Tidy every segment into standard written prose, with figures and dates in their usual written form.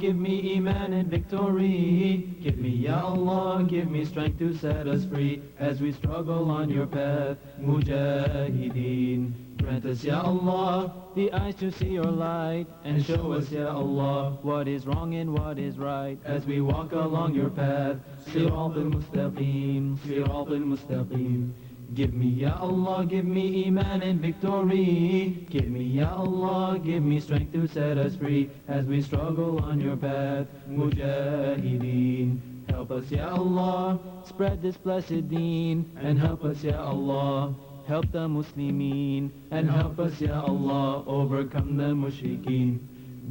Give me iman and victory. Give me, Ya Allah, give me strength to set us free as we struggle on your path, Mujahideen. Grant us, Ya Allah, the eyes to see your light and show us, Ya Allah, what is wrong and what is right as we walk along your path. Sirat al-Mustaqim, Sirat al-Mustaqim. Give me, Ya Allah, give me iman and victory. Give me, Ya Allah, give me strength to set us free as we struggle on your path, Mujahideen. Help us, Ya Allah, spread this blessed deen, and help us, Ya Allah, help the Muslimin, and help us, Ya Allah, overcome the mushrikeen.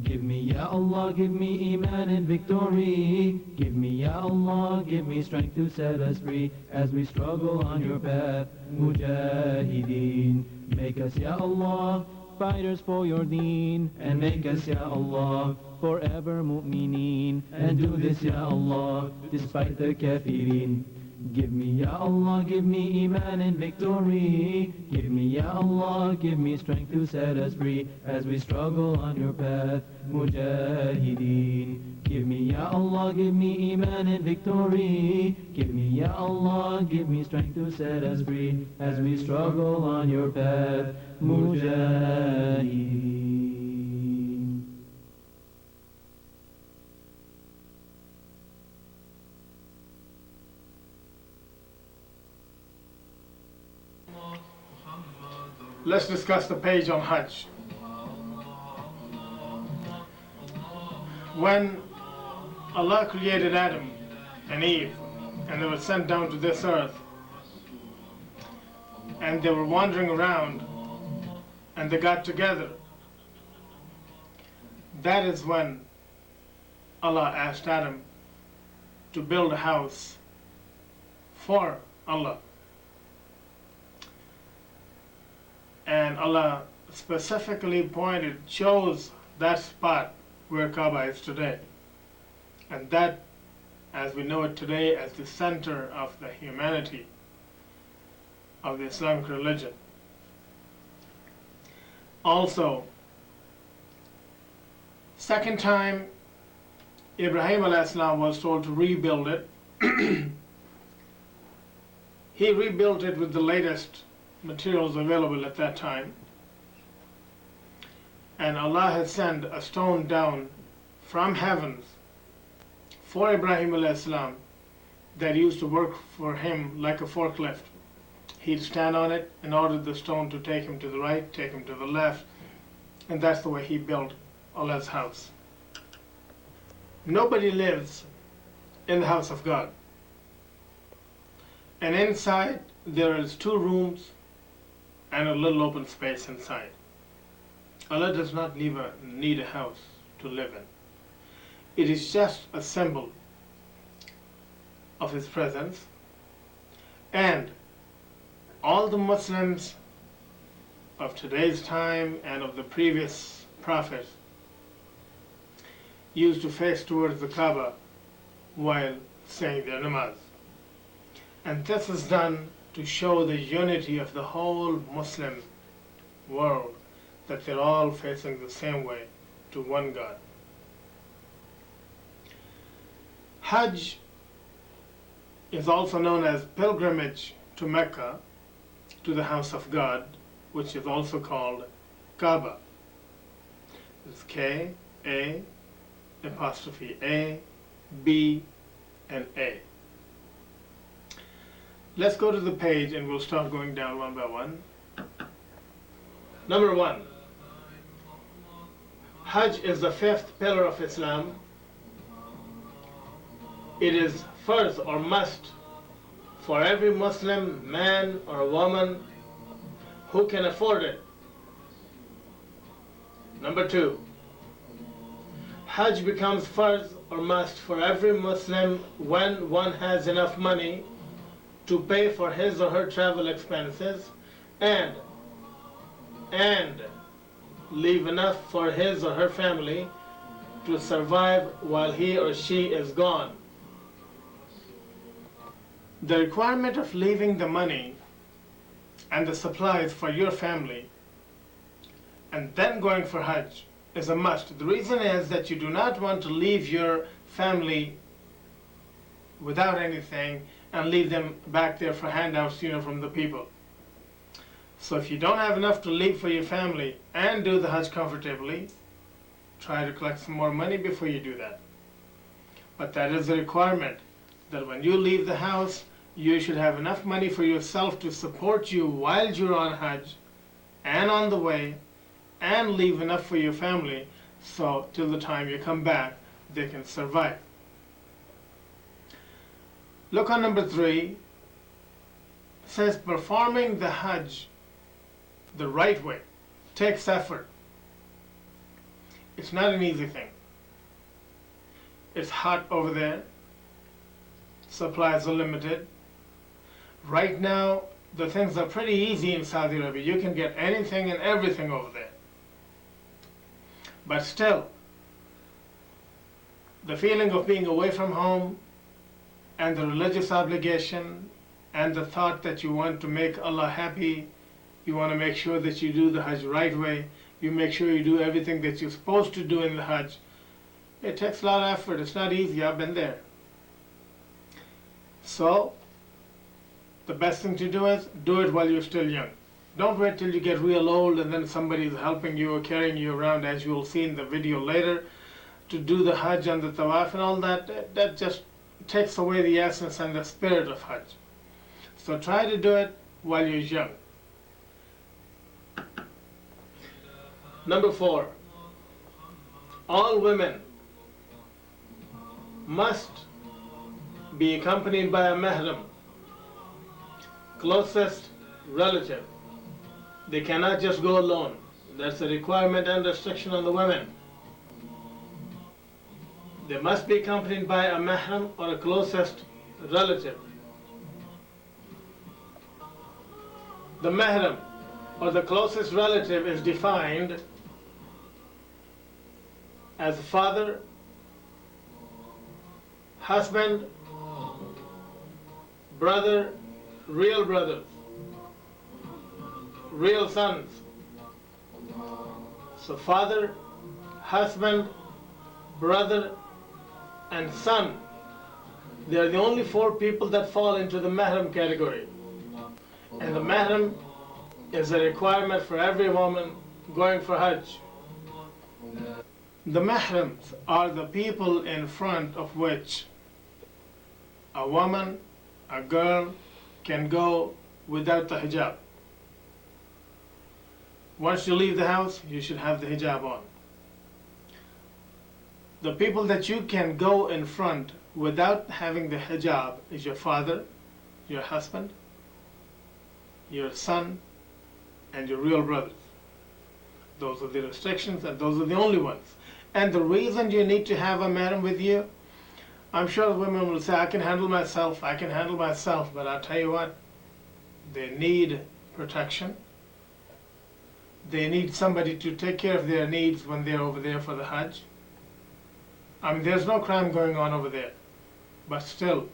Give me, Ya Allah, give me iman and victory. Give me, Ya Allah, give me strength to set us free as we struggle on your path, Mujahideen. Make us, Ya Allah, fighters for your deen, and make us, Ya Allah, forever mu'mineen. And do this, Ya Allah, despite the kafirin. Give me, Ya Allah, give me iman and victory. Give me, Ya Allah, give me strength to set us free as we struggle on your path, Mujahideen. Give me, Ya Allah, give me iman and victory. Give me, Ya Allah, give me strength to set us free as we struggle on your path, Mujahideen. Let's discuss the page on Hajj. When Allah created Adam and Eve, and they were sent down to this earth, and they were wandering around, and they got together, that is when Allah asked Adam to build a house for Allah. And Allah specifically chose that spot where Kaaba is today. And that, as we know it today, as the center of the humanity of the Islamic religion. Also, second time Ibrahim a.s. was told to rebuild it. He rebuilt it with the latest materials available at that time, and Allah had sent a stone down from heavens for Ibrahim a.s. that used to work for him like a forklift. He'd stand on it and order the stone to take him to the right, take him to the left, and that's the way he built Allah's house. Nobody lives in the house of God, and inside there is 2 rooms and a little open space inside. Allah does not need a house to live in. It is just a symbol of His presence, and all the Muslims of today's time and of the previous prophets used to face towards the Kaaba while saying their namaz. And this is done to show the unity of the whole Muslim world, that they're all facing the same way to one God. Hajj is also known as pilgrimage to Mecca, to the house of God, which is also called Kaaba. It's K-A apostrophe A, B, and A. Let's go to the page and we'll start going down one by one. Number 1. Hajj is the 5th pillar of Islam. It is farz or must for every Muslim man or woman who can afford it. Number 2. Hajj becomes farz or must for every Muslim when one has enough money to pay for his or her travel expenses and leave enough for his or her family to survive while he or she is gone. The requirement of leaving the money and the supplies for your family and then going for Hajj is a must. The reason is that you do not want to leave your family without anything and leave them back there for handouts, from the people. So if you don't have enough to leave for your family and do the Hajj comfortably, try to collect some more money before you do that. But that is a requirement, that when you leave the house, you should have enough money for yourself to support you while you're on Hajj and on the way, and leave enough for your family so till the time you come back, they can survive. Look on number 3. It says performing the Hajj the right way takes effort. It's not an easy thing. It's hot over there. Supplies are limited. Right now, the things are pretty easy in Saudi Arabia. You can get anything and everything over there. But still, the feeling of being away from home and the religious obligation and the thought that you want to make Allah happy, you want to make sure that you do the Hajj right way, you make sure you do everything that you're supposed to do in the Hajj. It takes a lot of effort. It's not easy. I've been there. So, the best thing to do is do it while you're still young. Don't wait till you get real old and then somebody is helping you or carrying you around, as you will see in the video later, to do the Hajj and the Tawaf and all that. That just takes away the essence and the spirit of Hajj. So try to do it while you're young. Number 4, all women must be accompanied by a mahram, closest relative. They cannot just go alone. That's a requirement and restriction on the women. They must be accompanied by a mahram or a closest relative. The mahram or the closest relative is defined as father, husband, brother, real brothers, real sons. So father, husband, brother, and son. They are the only 4 people that fall into the mahram category. And the mahram is a requirement for every woman going for Hajj. The mahrams are the people in front of which a woman, a girl, can go without the hijab. Once you leave the house, you should have the hijab on. The people that you can go in front without having the hijab is your father, your husband, your son, and your real brothers. Those are the restrictions, and those are the only ones. And the reason you need to have a mahram with you, I'm sure women will say, I can handle myself, but I'll tell you what, they need protection. They need somebody to take care of their needs when they're over there for the Hajj. I mean, there's no crime going on over there, but still,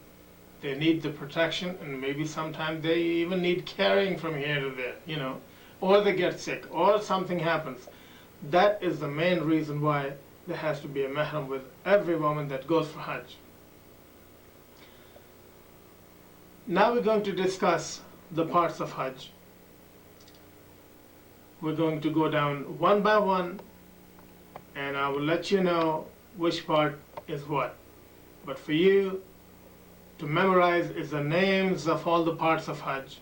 they need the protection, and maybe sometimes they even need carrying from here to there, or they get sick, or something happens. That is the main reason why there has to be a mahram with every woman that goes for Hajj. Now we're going to discuss the parts of Hajj. We're going to go down one by one, and I will let you know which part is what. But for you to memorize is the names of all the parts of Hajj.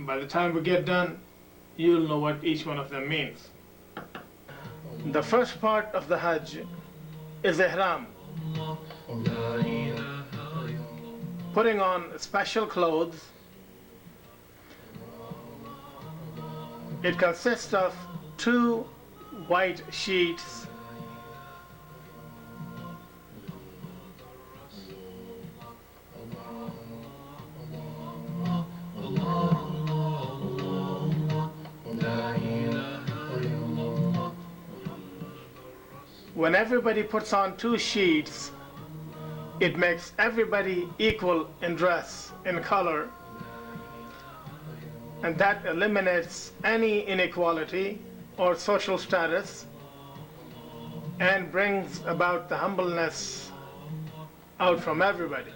By the time we get done, you'll know what each one of them means. The first part of the Hajj is ihram, putting on special clothes. It consists of 2 white sheets when everybody puts on 2 sheets, it makes everybody equal in dress, in color, and that eliminates any inequality or social status. and brings about the humbleness out from everybody.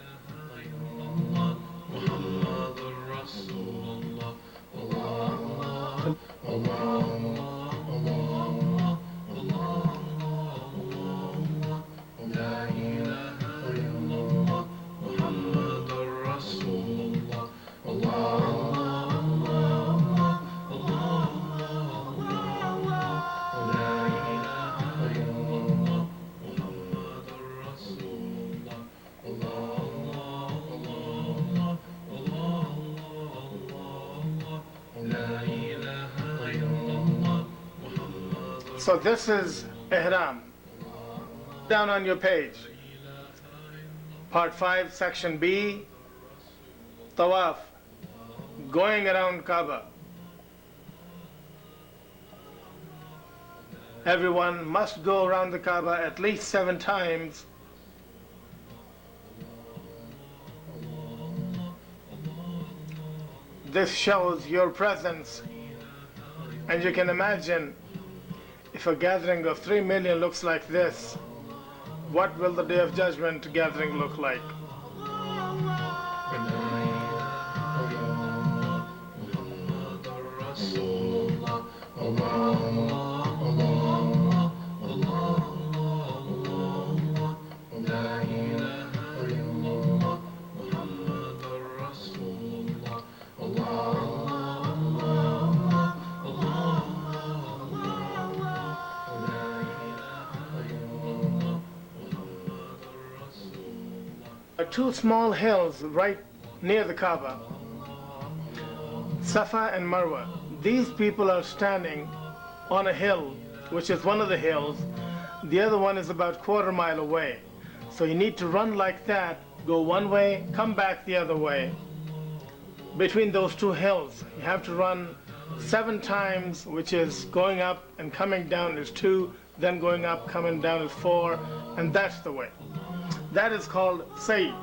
So this is Ihram. Down on your page, Part 5, Section B, Tawaf, going around Kaaba. Everyone must go around the Kaaba at least 7 times. This shows your presence, and you can imagine if a gathering of 3 million looks like this, what will the Day of Judgment gathering look like? Two small hills right near the Kaaba, Safa and Marwa. These people are standing on a hill, which is one of the hills. The other one is about quarter mile away. So you need to run like that, go one way, come back the other way. Between those two hills, you have to run 7 times, which is going up and coming down is 2, then going up, coming down is 4, and that's the way. That is called Sa'i.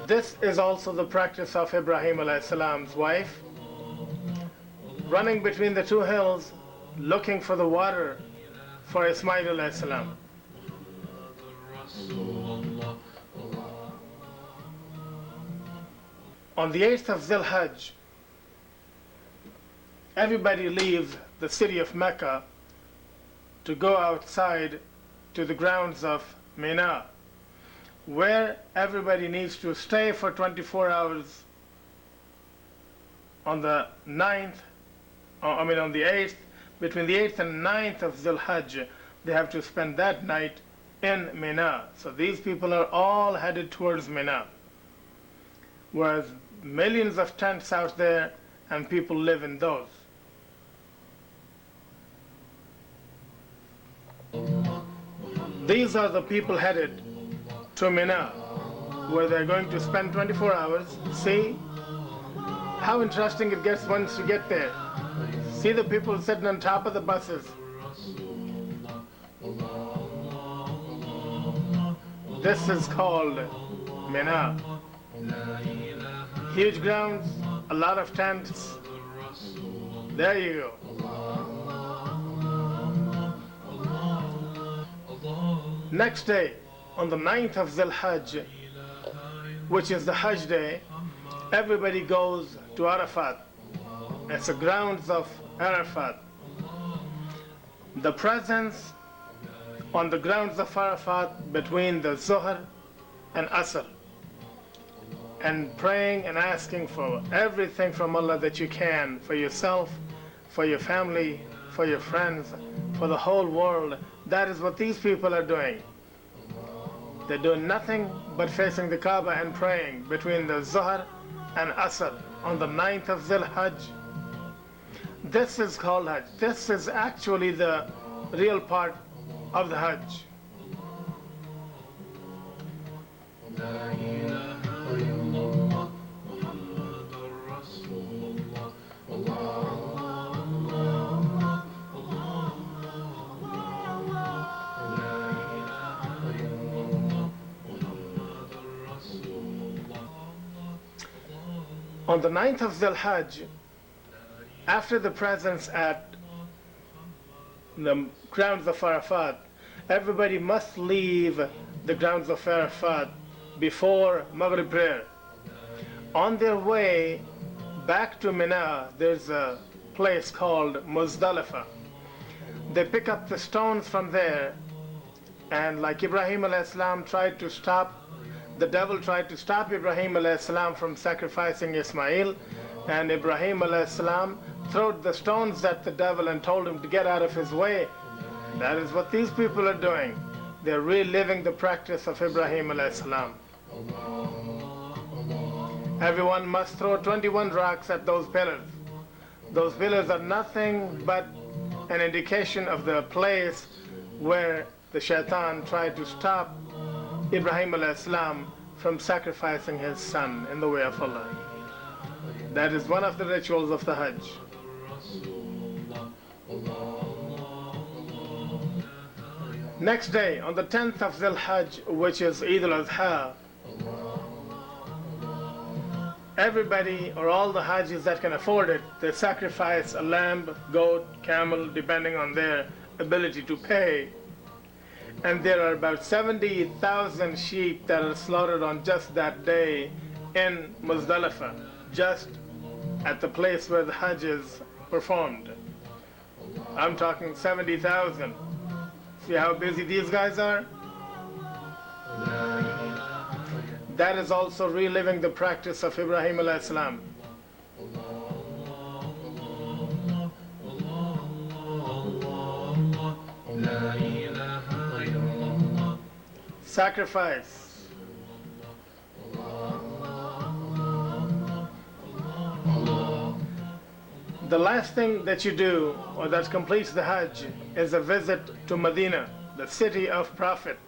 This is also the practice of Ibrahim alayhis salam's wife, running between the two hills, looking for the water for Ismail alayhis salam. On the 8th of Dhul Hajj, everybody leaves the city of Mecca to go outside to the grounds of Mina, where everybody needs to stay for 24 hours on the 9th, on the 8th, between the 8th and 9th of Dhul Hajj, they have to spend that night in Mina. So these people are all headed towards Mina, whereas millions of tents out there and people live in those. These are the people headed to Mina, where they're going to spend 24 hours. See how interesting it gets once you get there. See the people sitting on top of the buses. This is called Mina. Huge grounds, a lot of tents. There you go. Next day, on the 9th of Dhul Hajj, which is the Hajj day, everybody goes to Arafat. It's the grounds of Arafat. The presence on the grounds of Arafat between the Zuhr and Asr, and praying and asking for everything from Allah that you can, for yourself, for your family, for your friends, for the whole world. That is what these people are doing. They're doing nothing but facing the Kaaba and praying between the Zuhr and Asr on the 9th of Dhul Hajj. This is called Hajj. This is actually the real part of the Hajj. On the 9th of Dhul Hajj, after the presence at the grounds of Arafat, everybody must leave the grounds of Arafat before Maghrib prayer. On their way back to Mina, there's a place called Muzdalifah. They pick up the stones from there, and like Ibrahim alayhi salam tried to stop, the devil tried to stop Ibrahim alayhi salam from sacrificing Ismail, and Ibrahim alayhi salam threw the stones at the devil and told him to get out of his way. That is what these people are doing. They're reliving the practice of Ibrahim alayhi salam. Everyone must throw 21 rocks at those pillars. Those pillars are nothing but an indication of the place where the shaitan tried to stop Ibrahim alayhi salam from sacrificing his son in the way of Allah. That is one of the rituals of the Hajj. Next day, on the 10th of Zil Hajj, which is Eid al-Adha, everybody or all the Hajjis that can afford it, they sacrifice a lamb, goat, camel, depending on their ability to pay. And there are about 70,000 sheep that are slaughtered on just that day in Muzdalifah, just at the place where the Hajj is performed. I'm talking 70,000. See how busy these guys are? That is also reliving the practice of Ibrahim alayhi salam. Sacrifice. The last thing that you do, or that completes the Hajj, is a visit to Medina, the city of Prophet.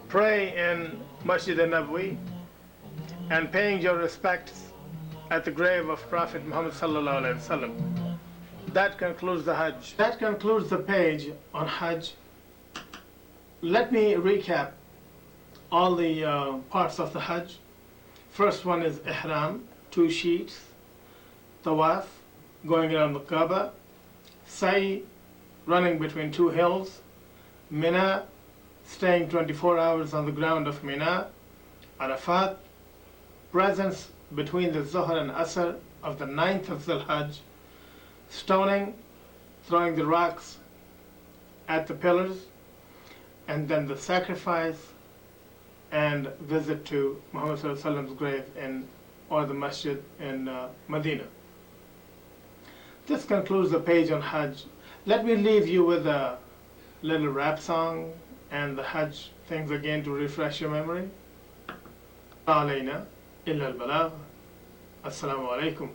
Pray in Masjid al-Nabawi and paying your respects at the grave of Prophet Muhammad sallallahu alaihi wasallam. That concludes the Hajj. That concludes the page on Hajj. Let me recap all the parts of the Hajj. First one is Ihram, 2 sheets, Tawaf, going around the Kaaba, Sa'i, running between 2 hills, Mina, staying 24 hours on the ground of Mina, Arafat, presence between the Zuhr and Asr of the 9th of Dhul Hajj, stoning, throwing the rocks at the pillars, and then the sacrifice and visit to Muhammad sallallahu alaihi wasallam's grave or the masjid in Medina. This concludes the page on Hajj. Let me leave you with a little rap song and the Hajj things again to refresh your memory. علينا إلا البلاغ. السلام عليكم.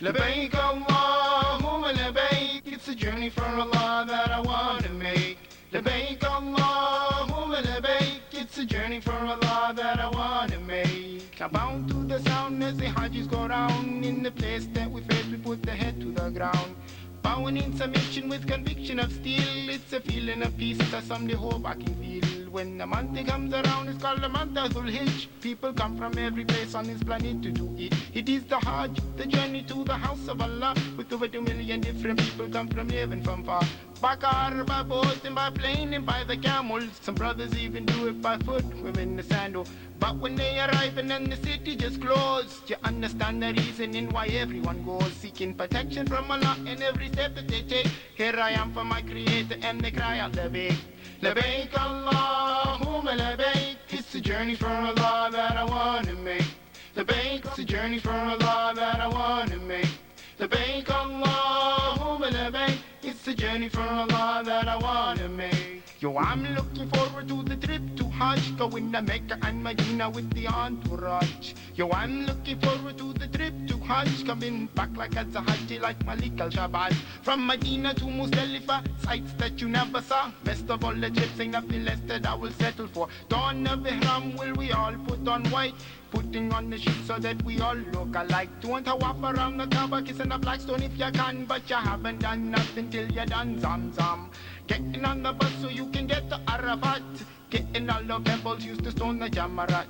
لبيك اللهم لبيك. It's a journey for Allah that I want to make. لبيك اللهم لبيك. It's a journey for Allah that I want to make. I'm bound to the sound as the Hajjis go round. In the place that we face, we put the head to the ground. Bowing in submission with conviction of steel. It's a feeling of peace that someday hope I can feel. When the month comes around, it's called the month of Dhul Hijj. People come from every place on this planet to do it. It is the Hajj, the journey to the house of Allah. With over 2 million different people come from near and from far. By car, by boat, and by plane, and by the camels. Some brothers even do it by foot, women the sandal. But when they arrive and then the city just closed, you understand the reasoning why everyone goes. Seeking protection from Allah in every step that they take. Here I am for my Creator, and they cry out labbaik. Labbaik Allahumma labbaik. It's a journey for Allah that I want to make. Labbaik, it's a journey for Allah that I want to make. Labbaik Allahumma labbaik. It's a journey for Allah that I want to make. Yo, I'm looking forward to the trip to Hajj, going to Mecca and Medina with the entourage. Yo, I'm looking forward to the trip to Hajj, coming back like as a Hajj, like Malik al-Shabazz. From Medina to Muzdalifah, sights that you never saw. Best of all the trips, ain't nothing less that I will settle for. Dawn of Ihram, will we all put on white? Putting on the sheet so that we all look alike. Don't walk around the Kaaba kissing a black stone if you can, but you haven't done nothing till you done Zamzam. Getting on the bus so you can get to Arafat. Getting all the pebbles used to stone the Jamarat.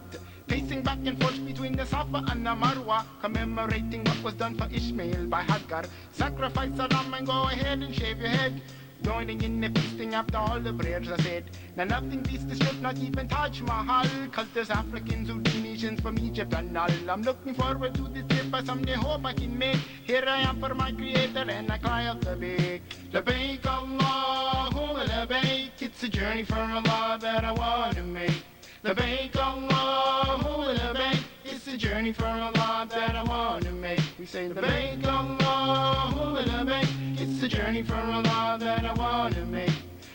Pacing back and forth between the Safa and the Marwa, commemorating what was done for Ishmael by Hagar. Sacrifice a lamb and go ahead and shave your head. Joining in the feasting after all the prayers are said. Now nothing beats the strip, not even Taj Mahal. Cause there's Africans, Indonesians from Egypt and all. I'm looking forward to this trip, but someday hope I can make. Here I am for my creator and I cry out the big. Labaik Allahumma labaik. It's a journey for Allah that I wanna make. Labaik Allahumma labaik. It's a journey for Allah that I wanna make. We say Labaik Allahumma labaik. It's a journey for Allah that I wanna make.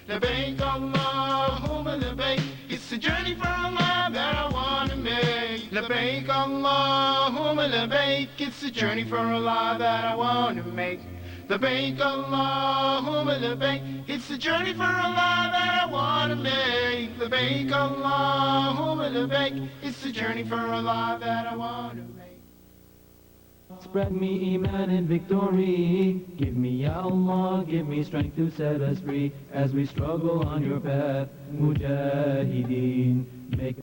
Labaik Allahumma labaik. It's a journey for Allah that I wanna make. Labaik Allahumma labaik. It's a journey for Allah that I wanna make. Labaik Allahumma labaik. It's a journey for Allah that I wanna make. Labaik Allahumma labaik. It's a journey for Allah that I wanna make. Spread me iman and victory. Give me, Ya Allah, give me strength to set us free as we struggle on your path, Mujahideen. Make